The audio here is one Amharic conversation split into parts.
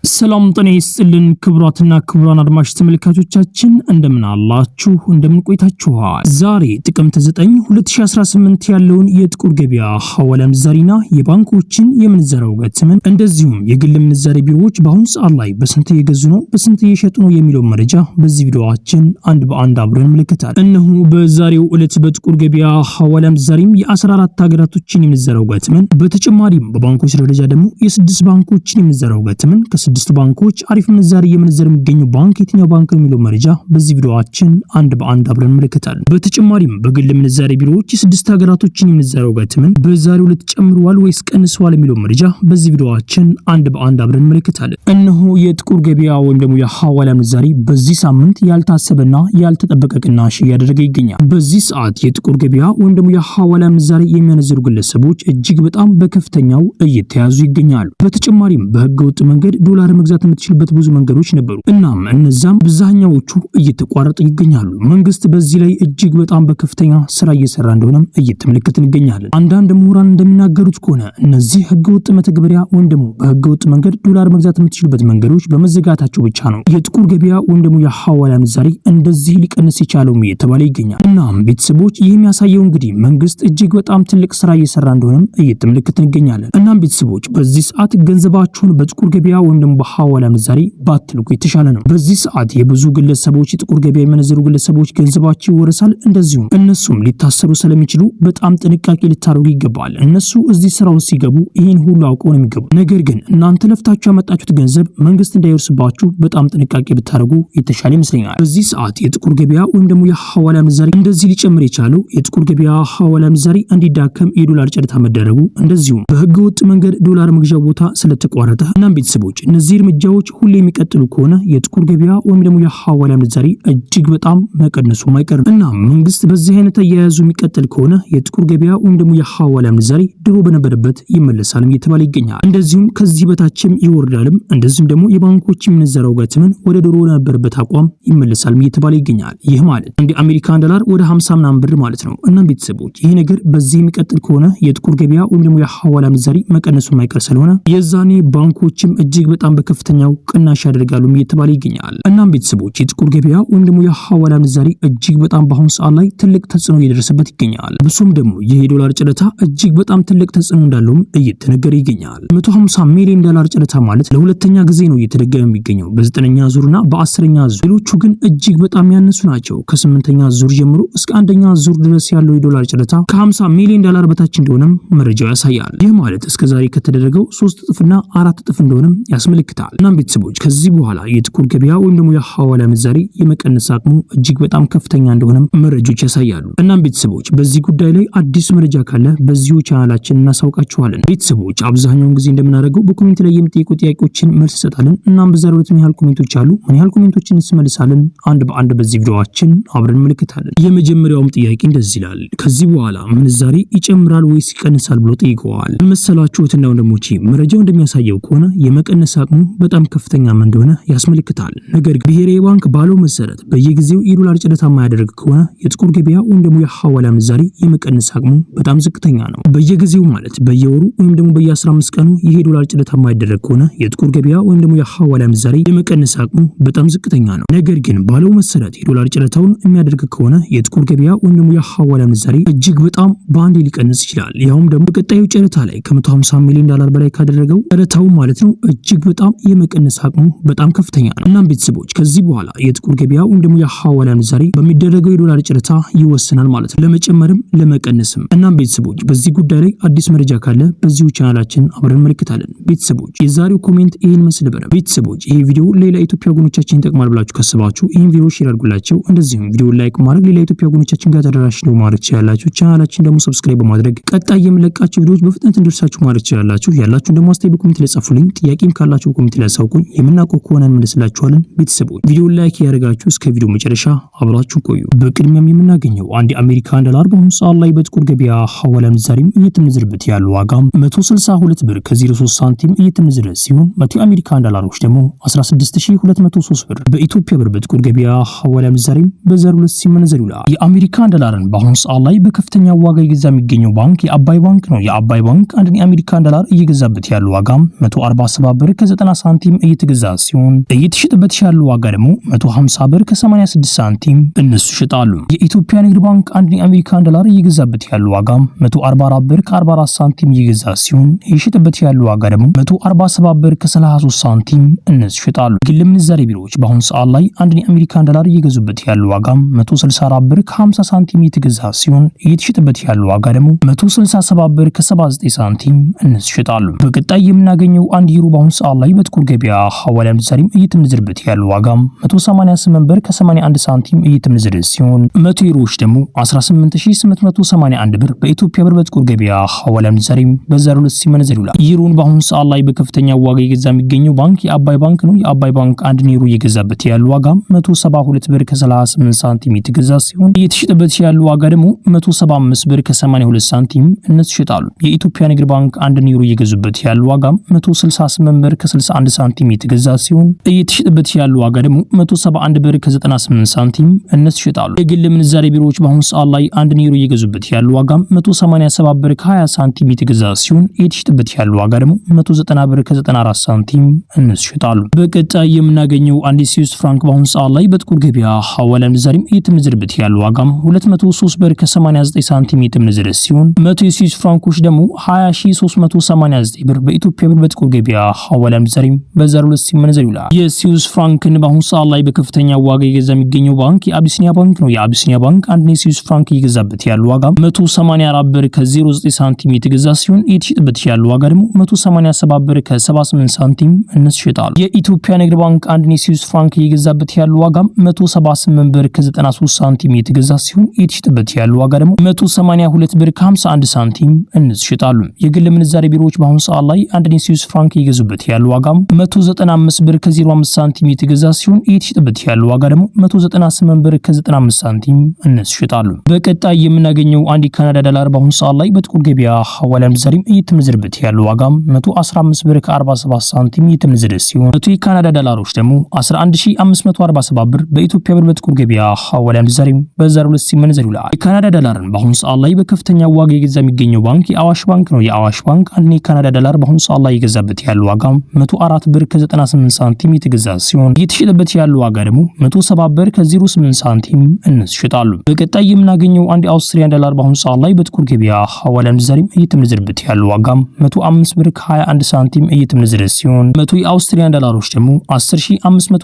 ሰላም ጤና ይስጥልን ክቡራትና ክቡራን አድማጭ ተመልካቾቻችን እንደምን አላችሁ እንደምን ቆይታችኋል። ዛሬ ጥቅምት 9 2018 ያለውን የጥቁር ገበያ ሐዋላ ምንዛሪና የባንኮችን የምንዛሬ ዋጋን እንደዚሁም የግል ምንዛሬ ቢሮዎች በአሁኑ ሰዓት ላይ በስንት እየገዙ ነው በስንት እየሸጡ ነው የሚለው መረጃ በዚህ ቪዲዮአችን አንድ በአንድ አብረን እንመለከታለን። እነሆ በዛሬው ዕለት በጥቁር ገበያ ሐዋላ ምንዛሪም የ14 ሀገራቶችን የምንዛሬ ዋጋን በተጨማሪም በባንኮች ደረጃ ደግሞ የ6 ባንኮችን የምንዛሬ ዋጋን ከ6 ባንኮች አሪፍ ምንዛሬ የምንዛሬ የሚገኘው ባንክ የትኛው ባንክ ነው የሚለው መረጃ በዚህ ቪዲዮአችን አንድ በአንድ አብረን እንመለከታለን። በተጨማሪም በግል ምንዛሬ ቢሮዎች የ6 ሀገራቶችን የምንዛሬ ዋጋን በዛሬው ዕለት ጨምሯል ወይስ ቀንሷል የሚለው መረጃ በዚህ ቪዲዮአችን አንድ በአንድ አብረን እንመለከታለን። እነሆ የጥቁር ገበያ ወይም ደግሞ የሐዋላ ምንዛሬ በዚህ ሳምንት ያልታሰበና ያልተጠበቀ ቅናሽ እያደረገ ይገኛል። በዚህ ሰዓት የጥቁር ገበያ ወይም ደግሞ የሐዋላ ምንዛሬ የሚያነዝሩ ግለሰቦች እጅግ በጣም በከፍተኛው እየተያዙ ይገኛሉ። በተጨማሪም በህገወጥ መንገድ ዶላር መግዛት የምትችልበት ብዙ መንገዶች ነበሩ። እናም እነዛም አብዛኛዎቹ እየተቋረጡ ይገኛሉ። መንግስት በዚህ ላይ እጅግ በጣም በከፍተኛ ስራ እየሰራ እንደሆነ እየተመለከትን ይገኛለን። አንዳንድ ምሁራን እንደሚናገሩት ከሆነ እነዚህ ህገወጥ መተግበሪያ ወይም ደግሞ በህገወጥ መንገድ ዶላር መግዛት የምትችልበት መንገዶች በመዘጋታቸው ብቻ ነው የጥቁር ገበያ ወይም ደግሞ የሐዋላ ምንዛሬ እንደዚህ ሊቀንስ የቻለው እየተባለ ይገኛል። እናም ቤተሰቦች ይህ የሚያሳየው እንግዲህ መንግስት እጅግ በጣም ትልቅ ስራ እየሰራ እንደሆነ እየተመለከትን ይገኛለን። እናም ቤተሰቦች በዚህ ሰዓት ገንዘባችሁን በጥቁር ገበያ ወይም ደግሞ በሐዋላ ምንዛሬ ባትልኩ የተሻለ ነው። በዚህ ሰዓት የብዙ ግለሰቦች የጥቁር ገበያ የመነዘሩ ግለሰቦች ገንዘባቸው ይወረሳል። እንደዚሁም እነሱም ሊታሰሩ ስለሚችሉ በጣም ጥንቃቄ ልታደርጉ ይገባል። እነሱ እዚህ ስራው ሲገቡ ይህን ሁሉ አውቀው ነው የሚገቡ። ነገር ግን እናንተ ለፍታችሁ ያመጣችሁት ገንዘብ መንግስት እንዳይወርስባችሁ በጣም ጥንቃቄ ብታደርጉ የተሻለ ይመስለኛል። በዚህ ሰዓት የጥቁር ገበያ ወይም ደግሞ የሐዋላ ምንዛሬ እንደዚህ ሊጨምር የቻለው የጥቁር ገበያ ሐዋላ ምንዛሬ እንዲዳከም የዶላር ጨረታ መደረጉ እንደዚሁም በህገወጥ መንገድ ዶላር መግዣ ቦታ ስለተቋረጠ እናም ቤተሰቦች እነዚህ እርምጃዎች ሁሌ የሚቀጥሉ ከሆነ የጥቁር ገበያ ወይም ደግሞ የሐዋላ ምንዛሬ እጅግ በጣም መቀነሱ አይቀርም። እና መንግስት በዚህ አይነት አያያዙ የሚቀጥል ከሆነ የጥቁር ገበያ ወይም ደግሞ የሐዋላ ምንዛሬ ድሮ በነበረበት ይመለሳልም እየተባለ ይገኛል። እንደዚሁም ከዚህ በታችም ይወርዳልም። እንደዚሁም ደግሞ የባንኮች ምንዛሬ ዋጋትም ወደ ድሮ በነበረበት አቋም ይመለሳልም እየተባለ ይገኛል። ይህ ማለት እንደ አሜሪካን ዶላር ወደ 50 ምናምን ብር ማለት ነው። እና ቤተሰቦች ይሄ ነገር በዚህ የሚቀጥል ከሆነ የጥቁር ገበያ ወይም ደግሞ የሐዋላ ምንዛሬ መቀነሱ አይቀር ስለሆነ የዛኔ ባንኮችም እጅግ በጣም በከፍተኛው ቅናሽ ያደርጋሉ እየተባለ ይገኛል። እናም ቤተሰቦች የጥቁር ገበያ ወይም ደግሞ የሐዋላ ምንዛሬ እጅግ በጣም በአሁኑ ሰዓት ላይ ትልቅ ተጽዕኖ እየደረሰበት ይገኛል። ብሶም ደግሞ የዶላር ጨረታ እጅግ በጣም ትልቅ ተጽዕኖ እንዳለውም እየተነገረ ይገኛል። 150 ሚሊዮን ዶላር ጨረታ ማለት ለሁለተኛ ጊዜ ነው እየተደገመ የሚገኘው በ9ኛ ዙርና በ10ኛ ዙር። ሌሎቹ ግን እጅግ በጣም ያነሱ ናቸው። ከ8ኛ ዙር ጀምሮ እስከ 1ኛ ዙር ድረስ ያለው የዶላር ጨረታ ከ50 ሚሊዮን ዶላር በታች እንደሆነም መረጃው ያሳያል። ይህ ማለት እስከዛሬ ከተደረገው 3 እጥፍና 4 እጥፍ እንደሆነም ያስመለክታል። እናም ቤተሰቦች ከዚህ በኋላ የጥቁር ገበያ ወይም ደግሞ የሐዋላ ምንዛሬ የመቀነስ አቅሙ እጅግ በጣም ከፍተኛ እንደሆነ መረጃዎች ያሳያሉ። እናም ቤተሰቦች በዚህ ጉዳይ ላይ አዲስ መረጃ ካለ በዚሁ ቻናላችን እናሳውቃችኋለን። ቤተሰቦች አብዛኛውን ጊዜ እንደምናደርገው በኮሜንት ላይ የሚጠይቁ ጥያቄዎችን መልስ እንሰጣለን። እናም በዛሬው ዕለት ምን ያህል ኮሜንቶች አሉ ምን ያህል ኮሜንቶችን እንመልሳለን አንድ በአንድ በዚህ ቪዲዮአችን አብረን እንመለከታለን። የመጀመሪያውም ጥያቄ እንደዚህ ይላል። ከዚህ በኋላ ምንዛሬ ይጨምራል ወይስ ይቀንሳል ብሎ ጠይቀዋል። መሰላችሁትና ወንድሞቼ መረጃው እንደሚያሳየው ከሆነ የመቀነስ አቅሙ በጣም ከፍተኛ እንደሆነ ያስመለክታል። ነገር ግን ብሔራዊ ባንክ ባለው መሰረት በየጊዜው የዶላር ጨረታ የማያደርግ ከሆነ የጥቁር ገበያ ወይም ደግሞ የሐዋላ ምንዛሬ የመቀነስ አቅሙ በጣም ዝቅተኛ ነው። በየጊዜው ማለት በየወሩ ወይም ደግሞ በየ15 ቀኑ ይሄ ዶላር ጨረታ የማይደረግ ከሆነ የጥቁር ገበያ ወይም ደግሞ የሐዋላ ምንዛሬ የመቀነስ አቅሙ በጣም ዝቅተኛ ነው። ነገር ግን ባለው መሰረት የዶላር ጨረታውን የሚያደርግ ከሆነ የጥቁር ገበያ ወይም ደግሞ የሐዋላ ምንዛሬ እጅግ በጣም በአንዴ ሊቀንስ ይችላል። ያውም ደግሞ በቀጣዩ ጨረታ ላይ ከ150 ሚሊዮን ዶላር በላይ ካደረገው ጨረታው ማለት ነው እጅግ በጣም የመቀነስ አቅሙ በጣም ከፍተኛ ነው። እናም ቤተሰቦች ከዚህ በኋላ የጥቁር ገበያ ወይም ደግሞ የሐዋላ ምንዛሬ በሚደረገው የዶላር ጨረታ ይወሰናል ማለት ነው፣ ለመጨመርም ለመቀነስም። እናም ቤተሰቦች በዚህ ጉዳይ ላይ አዲስ መረጃ ካለ በዚሁ ቻናላችን አብረን እንመለከታለን። ቤተሰቦች የዛሬው ኮሜንት ይሄን መስል ነበር። ቤተሰቦች ይሄ ቪዲዮ ሌላ ኢትዮጵያ ወገኖቻችን ይጠቅማል ብላችሁ ካሰባችሁ ይሄን ቪዲዮ ሼር አድርጉላቸው። እንደዚሁም ቪዲዮ ላይክ ማድረግ ሌላ ኢትዮጵያ ወገኖቻችን ጋር ተደራሽ ነው ማለት ይችላልላችሁ። ቻናላችን ደግሞ ሰብስክራይብ በማድረግ ቀጣይ የምለቃቸው ቪዲዮዎች በፍጥነት እንዲደርሳችሁ ማለት ይችላልላችሁ። ያላችሁን ደግሞ አስተያየት በኮሜንት ላይ ጻፉልኝ። ጥያቄም ካላችሁ በኮሜንት ላይ አሳውቁኝ። የምናውቀው ከሆነ እንመልስላችኋለን። ቤተሰቦች ቪዲዮ ላይክ ያደርጋችሁ እስከ ቪዲዮ መጨረሻ አብራችሁ ቆዩ። በቅድሚያም የምናገኘው አንድ የአሜሪካን ዶላር በአሁኑ ሰዓት ላይ በጥቁር ገበያ ሐዋላ ምንዛሬም እየተመነዘረበት ያለው ዋጋም 162 ብር ከ03 ሳንቲም እየተመነዘረ ሲሆን 100 የአሜሪካን ዶላሮች ደግሞ 16203 ብር በኢትዮጵያ ብር በጥቁር ገበያ ሐዋላ ምንዛሬም በ02 ሲመነዘር ይውላል። የአሜሪካን ዶላርን በአሁኑ ሰዓት ላይ በከፍተኛ ዋጋ እየገዛ የሚገኘው ባንክ የአባይ ባንክ ነው። የአባይ ባንክ አንድ የአሜሪካን ዶላር እየገዛበት ያለው ዋጋም 147 ብር ከ ከ90 ሳንቲም እየተገዛ ሲሆን እየተሸጠበት ያለው ዋጋ ደግሞ 150 ብር ከ86 ሳንቲም እነሱ ይሸጣሉ። የኢትዮጵያ ንግድ ባንክ አንድ የአሜሪካን ዶላር እየገዛበት ያለው ዋጋ 144 ብር ከ44 ሳንቲም እየገዛ ሲሆን እየሸጠበት ያለው ዋጋ ደግሞ 147 ብር ከ33 ሳንቲም እነሱ ይሸጣሉ። ግል ምንዛሬ ቢሮዎች በአሁኑ ሰዓት ላይ አንድ የአሜሪካን ዶላር እየገዙበት ያለው ዋጋ 164 ብር ከ50 ሳንቲም እየተገዛ ሲሆን እየተሸጠበት ያለው ዋጋ ደግሞ 167 ብር ከ79 ሳንቲም እነሱ ይሸጣሉ። በቀጣይ የምናገኘው አንድ ዩሮ በአሁኑ ሰዓት ላይ በጥቁር ገበያ ሐዋላ ምንዛሬም እየተመነዘረበት ያለው ዋጋ 188 ብር ከ81 ሳንቲም እየተመነዘረ ሲሆን 100 ዩሮዎች ደግሞ 18881 ብር በኢትዮጵያ ብር በጥቁር ገበያ ሐዋላ ምንዛሬም በዛሬው ዕለት ሲመነዘር ይውላል። ዩሮን በአሁኑ ሰዓት ላይ በከፍተኛ ዋጋ እየገዛ የሚገኘው ባንክ የአባይ ባንክ ነው። የአባይ ባንክ አንድ ዩሮ እየገዛበት ያለው ዋጋ 172 ብር ከ38 ሳንቲም እየተገዛ ሲሆን እየተሸጠበት ያለው ዋጋ ደግሞ 175 ብር ከ82 ሳንቲም እነሱ ይሸጣሉ። የኢትዮጵያ ንግድ ባንክ አንድ ዩሮ እየገዙበት ያለው ዋጋ 168 ብር ከ61 ሳንቲም እየተገዛ ሲሆን እየተሸጠበት ያለው ዋጋ ደግሞ 171 ብር ከ98 ሳንቲም እነሱ ይሸጣሉ። የግል ምንዛሬ ቢሮዎች በአሁኑ ሰዓት ላይ አንድ ዩሮ እየገዙበት ያለው ዋጋ 187 ብር ከ20 ሳንቲም እየተገዛ ሲሆን እየተሸጠበት ያለው ዋጋ ደግሞ 190 ብር ከ94 ሳንቲም እነሱ ይሸጣሉ። በቀጣይ የምናገኘው አንድ ስዊስ ፍራንክ በአሁኑ ሰዓት ላይ በጥቁር ገበያ ሐዋላ ምንዛሬም እየተመነዘረበት ያለው ዋጋ 203 ብር ከ89 ሳንቲም እየተመነዘረ ሲሆን 100 የስዊስ ፍራንኮች ደግሞ 20389 ብር በኢትዮጵያ ብር በጥቁር ገበያ ሐዋላ ምንዛሬም በዛሬው ዕለት ሲመነዘር ይውላል። የስዊስ ፍራንክን በአሁኑ ሰዓት ላይ በከፍተኛ ዋጋ እየገዛ የሚገኘው ባንክ የአቢሲኒያ ባንክ ነው። የአቢሲኒያ ባንክ አንድ የስዊስ ፍራንክ እየገዛበት ያለው ዋጋ 184 ብር ከ09 ሳንቲም እየተገዛ ሲሆን እየተሸጠበት ያለው ዋጋ ደግሞ 187 ብር ከ78 ሳንቲም እነሱ ይሸጣሉ። የኢትዮጵያ ንግድ ባንክ አንድ የስዊስ ፍራንክ እየገዛበት ያለው ዋጋ 178 ብር ከ93 ሳንቲም እየተገዛ ሲሆን እየተሸጠበት ያለው ዋጋ ደግሞ 182 ብር ከ51 ሳንቲም እነሱ ይሸጣሉ። የግል ምንዛሬ ቢሮዎች በአሁኑ ሰዓት ላይ አንድ የስዊስ ፍራንክ እየገዙበት ያለው ዋጋ 195 ብር ከ05 ሳንቲም እየተገዛ ሲሆን እየተሸጠበት ያለው ዋጋ ደግሞ 198 ብር ከ95 ሳንቲም እነሱ ይሸጣሉ። በቀጣይ የምናገኘው አንድ የካናዳ ዶላር በአሁኑ ሰዓት ላይ በጥቁር ገበያ ሐዋላ ምንዛሬም እየተመነዘረበት ያለው ዋጋ 115 ብር ከ47 ሳንቲም እየተመነዘረ ሲሆን 100 የካናዳ ዶላሮች ደግሞ 11547 ብር በኢትዮጵያ ብር በጥቁር ገበያ ሐዋላ ምንዛሬም በዛሬው ዕለት ሲመነዘር ይውላል። የካናዳ ዶላርን በአሁኑ ሰዓት ላይ በከፍተኛ ዋጋ እየገዛ የሚገኘው ባንክ የአዋሽ ባንክ ነው። የአዋሽ ባንክ አንድ የካናዳ ዶላር በአሁኑ ሰዓት ላይ እየገዛበት ያለው ዋጋ 104 ብር ከ98 ሳንቲም እየተገዛ ሲሆን እየተሸጠበት ያለው ዋጋ ደግሞ 170 ብር ከ08 ሳንቲም እነሱ ይሸጣሉ። በቀጣይ የምናገኘው አንድ የአውስትሪያን ዶላር በአሁኑ ሰዓት ላይ በጥቁር ገበያ ሐዋላ ምንዛሬም እየተመነዘረበት ያለው ዋጋ 105 ብር ከ21 ሳንቲም እየተመነዘረ ሲሆን 100 የአውስትሪያን ዶላሮች ደግሞ 10521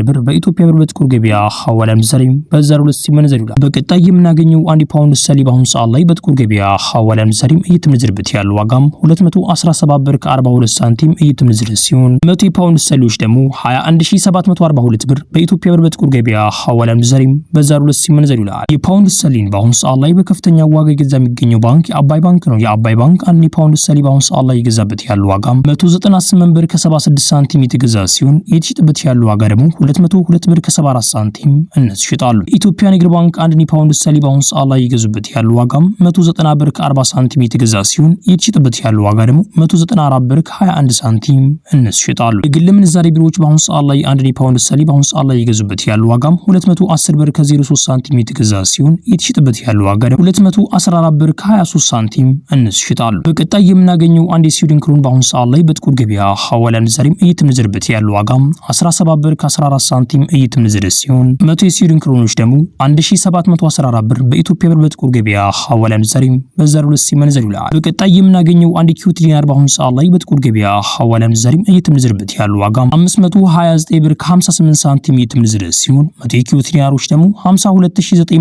ብር በኢትዮጵያ ብር በጥቁር ገበያ ሐዋላ ምንዛሬም በዛሬው ዕለት ሲመነዘር ይውላል። በቀጣይ የምናገኘው አንድ ፓውንድ ስተርሊንግ በአሁኑ ሰዓት ላይ በጥቁር ገበያ ሐዋላ ምንዛሬም እየተመነዘረበት ያለው ዋጋ 217 ብር ከ42 ሳንቲም እየተመነዘረ ሲሆን 100 የፓውንድ ስተርሊንግ ደግሞ 21742 ብር በኢትዮጵያ ብር በጥቁር ገበያ ሐዋላ ምንዛሬም በዛሬው ዕለት ሲመነዘር ይውላል። የፓውንድ ስተርሊንግ በአሁኑ ሰዓት ላይ በከፍተኛ ዋጋ እየገዛ የሚገኘው ባንክ የአባይ ባንክ ነው። የአባይ ባንክ አንድ የፓውንድ ስተርሊንግ በአሁኑ ሰዓት ላይ እየገዛበት ያለው ዋጋ 198 ብር ከ76 ሳንቲም እየተገዛ ሲሆን እየተሸጠበት ያለው ዋጋ ደግሞ 202 ብር ከ74 ሳንቲም እነሱ ይሸጣሉ። የኢትዮጵያ ንግድ ባንክ አንድ የፓውንድ ስተርሊንግ በአሁኑ ሰዓት ላይ እየገዙበት ያለው ዋጋ 190 ብር ከ40 ሳንቲም እየተገዛ ሲሆን እየተሸጠበት ያለው ዋጋ ደግሞ 194 ብር ከ21 ሳንቲም እነሱ ይሸጣሉ። የግል ምንዛሬ ቢሮዎች በአሁኑ ሰዓት ላይ አንድ የፓውንድ ስተርሊንግ በአሁኑ ሰዓት ላይ እየገዙበት ያለው ዋጋ 210 ብር ከ03 ሳንቲም እየተገዛ ሲሆን እየተሸጠበት ያለው ዋጋ ደግሞ 214 ብር ከ23 ሳንቲም እነሱ ይሸጣሉ። በቀጣይ የምናገኘው አንድ የስዊድን ክሮን በአሁኑ ሰዓት ላይ በጥቁር ገበያ ሐዋላ ምንዛሬም እየተመነዘረበት ያለው ዋጋ 17 ብር ከ14 ሳንቲም እየተመነዘረ ሲሆን 100 የስዊድን ክሮኖች ደግሞ 1714 ብር በኢትዮጵያ ብር በጥቁር ገበያ ሐዋላ ምንዛሬም በዛሬው ዕለት ሲመነዘር ይውላል። በቀጣይ የምናገኘው አንድ ኪዩት ዲናር በአሁኑ ሰዓት ላይ በጥቁር ገበያ ሐዋላ ምንዛሬም እየተመነዘረበት ያለው ዋጋ 529 ብር ከ58 ሳንቲም እየተመነዘረ ሲሆን 100 የኪዩት ዲናሮች ደግሞ 52958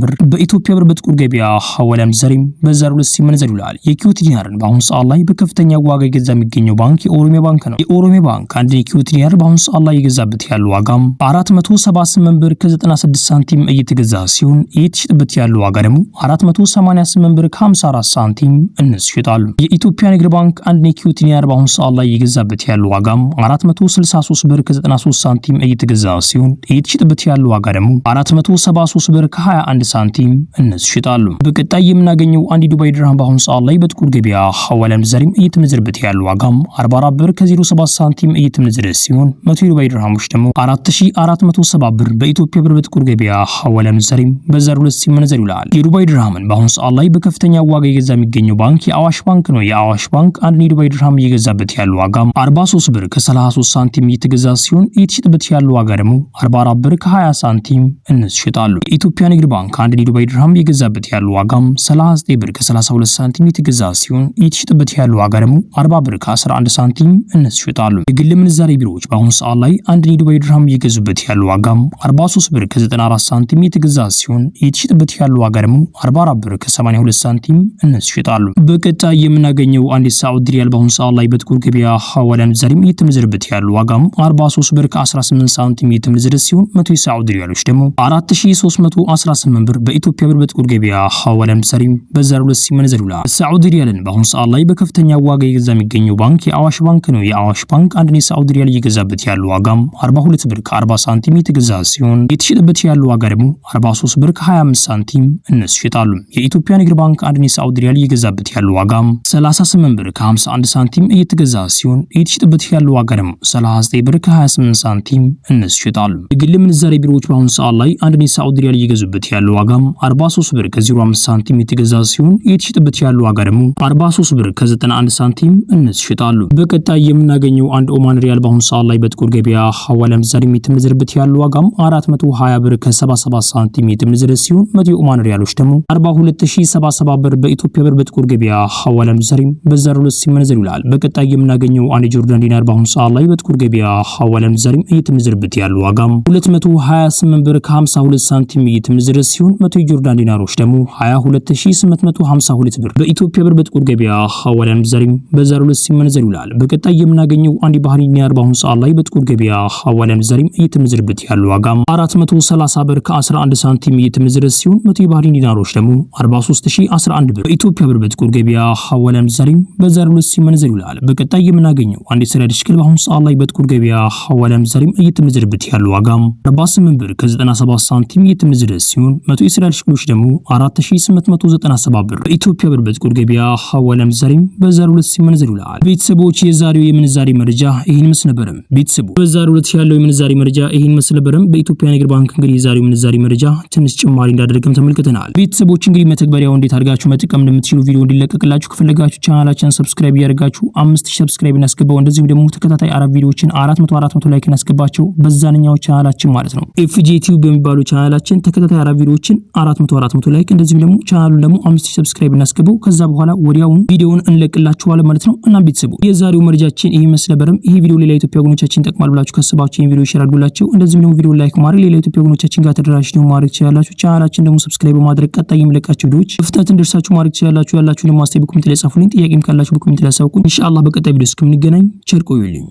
ብር በኢትዮጵያ ብር በጥቁር ገበያ ሐዋላ ምንዛሬም በዛሬው ዕለት ሲመነዘር ይውላል። የኪዩት ዲናርን በአሁኑ ሰዓት ላይ በከፍተኛ ዋጋ እየገዛ የሚገኘው ባንክ የኦሮሚያ ባንክ ነው። የኦሮሚያ ባንክ አንድ የኪዩት ዲናር በአሁኑ ሰዓት ላይ እየገዛበት ያለው ዋጋ 478 ብር ከ96 ሳንቲም እየተገዛ ሲሆን እየተሸጠበት ያለው ዋጋ ደግሞ 488 ብር ከ54 ሳንቲም እነሱ ይሸጣሉ። የኢትዮጵያ ንግድ ባንክ አንድ የኪዩት ዲናር በአሁኑ ሰዓት ላይ እየገዛበት ያለው ዋጋ 463 ብር ከ93 ሳንቲም እየተገዛ ሲሆን እየተሸጠበት ያለው ዋጋ ደግሞ 473 ብር ከ21 ሳንቲም እነሱ ይሸጣሉ። በቀጣይ የምናገኘው አንድ ዱባይ ድርሃም በአሁኑ ሰዓት ላይ በጥቁር ገበያ ሐዋላ ምንዛሬም እየተመነዘረበት ያለው ዋጋ 44 ብር ከ07 ሳንቲም እየተመነዘረ ሲሆን 100 የዱባይ ድርሃሞች ደግሞ 4470 ብር በኢትዮጵያ ብር በጥቁር ገበያ ሐዋላ ምንዛሬም በዛሬው ዕለት ሲመነዘር ይውላል። የዱባይ ድርሃምን በአሁኑ ሰዓት ላይ በከፍተኛ ዋጋ እየገዛ የሚገኘው ባንክ የአዋሽ ባንክ ነው። የአዋሽ ባንክ አንድ የዱባይ ድርሃም እየገዛበት ያለው ዋጋ ዋጋም 43 ብር ከ33 ሳንቲም እየተገዛ ሲሆን እየተሸጠበት ያለው ዋጋ ደግሞ 44 ብር ከ20 ሳንቲም እንሽጣሉ። የኢትዮጵያ ንግድ ባንክ አንድ የዱባይ ድርሃም እየገዛበት ያለው ዋጋም 39 ብር ከ32 ሳንቲም እየተገዛ ሲሆን እየተሸጠበት ያለው ዋጋ ደግሞ 40 ብር ከ11 ሳንቲም እንሽጣሉ። የግል ምንዛሬ ቢሮዎች በአሁኑ ሰዓት ላይ አንድ የዱባይ ድርሃም እየገዙበት ያለው ዋጋም 43 ብር ከ94 ሳንቲም እየተገዛ ሲሆን እየተሸጠበት ያለው ዋጋ ደግሞ 44 ብር ከ82 ሳንቲም እንሽጣሉ። በቀጣይ የምናገኘው አንድ የሳዑዲ ሪያል በአሁኑ ሰዓት ላይ በጥቁር ገበያ ሐዋላ ምንዛሬም እየተመነዘረበት ያለው ዋጋም 43 ብር ከ18 ሳንቲም እየተመነዘረ ሲሆን 100 የሳዑዲ ሪያሎች ደግሞ 4318 ብር በኢትዮጵያ ብር በጥቁር ገበያ ሐዋላ ምንዛሬም በዛሬው ዕለት ሲመነዘር ውሏል። ሳዑዲ ሪያልን በአሁኑ ሰዓት ላይ በከፍተኛ ዋጋ እየገዛ የሚገኘው ባንክ የአዋሽ ባንክ ነው። የአዋሽ ባንክ አንድ የሳዑዲ ሪያል እየገዛበት ያለው ዋጋም 42 ብር ከ40 ሳንቲም እየተገዛ ሲሆን የተሸጠበት ያለው ዋጋ ደግሞ 43 ብር ከ25 ሳንቲም እነሱ ይሸጣሉ። የኢትዮጵያ ንግድ ባንክ አንድ የሳዑዲ ሪያል እየገዛበት ያለው ዋጋም 38 ብር ከ51 ሳንቲም እየተገዛ ሲሆን የተሸጠበት ያለው ዋጋ ደግሞ 39 ብር ከ28 ሳንቲም እነሱ ይሸጣሉ። የግል ምንዛሬ ቢሮዎች በአሁኑ ሰዓት ላይ አንድ የሳዑዲ ሪያል እየገዙበት ያለው ዋጋም 43 ብር ከ05 ሳንቲም የተገዛ ሲሆን የተሸጠበት ያለው ዋጋ ደግሞ 43 ብር ከ91 ሳንቲም እነሱ ይሸጣሉ። በቀጣይ የምናገኘው አንድ ኦማን ሪያል በአሁኑ ሰዓት ላይ በጥቁር ገበያ ሐዋላ ምንዛሬ የተመነዘረበት ያለው ዋጋም 420 ብር ከ77 ሳንቲም የተመነዘረ ሲሆን 100 ኦማን ሪያሎች ደግሞ 42077 ብር በኢትዮጵያ ብር በጥቁር ገበያ ሐዋላ ምንዛሬ በዛሬው ዕለት ሲመነዘር ይውላል። በቀጣይ የምናገኘው አንድ ጆርዳን ዲናር በአሁኑ ሰዓት ላይ በጥቁር ገበያ ሐዋላ ምንዛሬ የተመነዘረበት ያለው ዋጋም 228 ብር ከ52 ሳንቲም የተመነዘረ ሲሆን 100 ጆርዳን ዲናሮች ደግሞ 22852 ብር በኢትዮጵያ ብር በጥቁር ገበያ ሐዋላ ምንዛሬ በዛሬው ዕለት ሲመነዘር ይውላል። በቀጣይ የምናገኘው አንድ ባህሪን ዲናር በአሁኑ ሰዓት ላይ በጥቁር ገበያ ሐዋላ ምንዛሬ የተመነዘረበት ያለው ዋጋም 430 ብር ከ11 ሳንቲም የተመነዘረ ሲሆን 100 ባህሪን ዲናሮች ደግሞ 43011 ብር በኢትዮጵያ ብር በጥቁር ገበያ ሐዋላ ምንዛሬ በዛሬው ዕለት ሲመነዘር ይውላል። በቀጣይ የምናገኘው አንድ የሰራድ ሽክል በአሁኑ ሰዓት ላይ በጥቁር ገበያ ሐዋላ ምንዛሬ የተመነዘረበት ያለው ዋጋም 48 ብር ከ97 ሳንቲም የተመነዘረ ሲሆን 100 የሰራድ ሽክሎች ደግሞ 4897 ብር በኢትዮጵያ ብር በጥቁር ገበያ ሐዋላ ምንዛሬ በዛሬው ዕለት ሲመነዘር ይውላል። ቤተሰቦች የዛሬው የምንዛሬ መረጃ ይሄን መስል ነበር። ቤተሰቦች በዛሬው ዕለት ያለው የምንዛሬ መረጃ ይሄን መስል ነበር። በኢትዮጵያ ንግድ ባንክ እንግዲህ የዛሬው ምንዛሬ መረጃ ትንሽ ጭማሪ እንዳደረገም ተመልክተናል። ቤተሰቦች እንግዲህ መተግበሪያው እንዴት አድርጋችሁ መጠቀም እንደምትችሉ ቪዲዮ እንዲለቀቅላችሁ ከፈለጋችሁ ቻናላችንን ሰብስክራይብ ያደርጋችሁ 5000 ሰብስክራይብ እናስገባው። እንደዚሁም ደግሞ ተከታታይ አራት ቪዲዮዎችን 400 ላይክ እናስገባቸው በዛኛው ቻናላችን ማለት ነው FJ ቲዩብ በሚባለው ቻናላችን ተከታታይ አራት ቪዲዮዎችን 400 ላይክ እንደዚሁም ደግሞ ቻናሉን ደግሞ 5000 ሰብስክራይብ እናስገባው። ከዛ በኋላ ወዲያውኑ ቪዲዮውን እንለቅላችኋለን ማለት ነው። እና ቤተሰቦች የዛሬው መረጃችን ይሄ መስል ነበር። ይሄ ቪዲዮ ሌላ ኢትዮጵያ ወገኖቻችን ይጠቅማል ብላችሁ ካሰባችሁ ይሄን ቪዲዮ ሼር አድርጉላችሁ። እንደዚሁም ደግሞ ቪዲዮ ላይክ ማድረግ ሌላ ኢትዮጵያ ወገኖቻችን ጋር ተደራሽ ነው ማድረግ ትችላላችሁ። ቻናላችን ደግሞ ሰብስክራይብ በማድረግ ቀጣይ የምለቃቸው ቪዲዮዎች በፍጥነት እንዲደርሳችሁ ማድረግ ትችላላችሁ። ያላችሁ ደግሞ አስተያየት በኮሜንት ላይ ጻፉልኝ። ጥያቄም ካላችሁ በኮሜንት ላይ አሳውቁኝ። ኢንሻአላህ በቀጣይ ቪዲዮ እስከምንገናኝ ቸር ቆዩልኝ።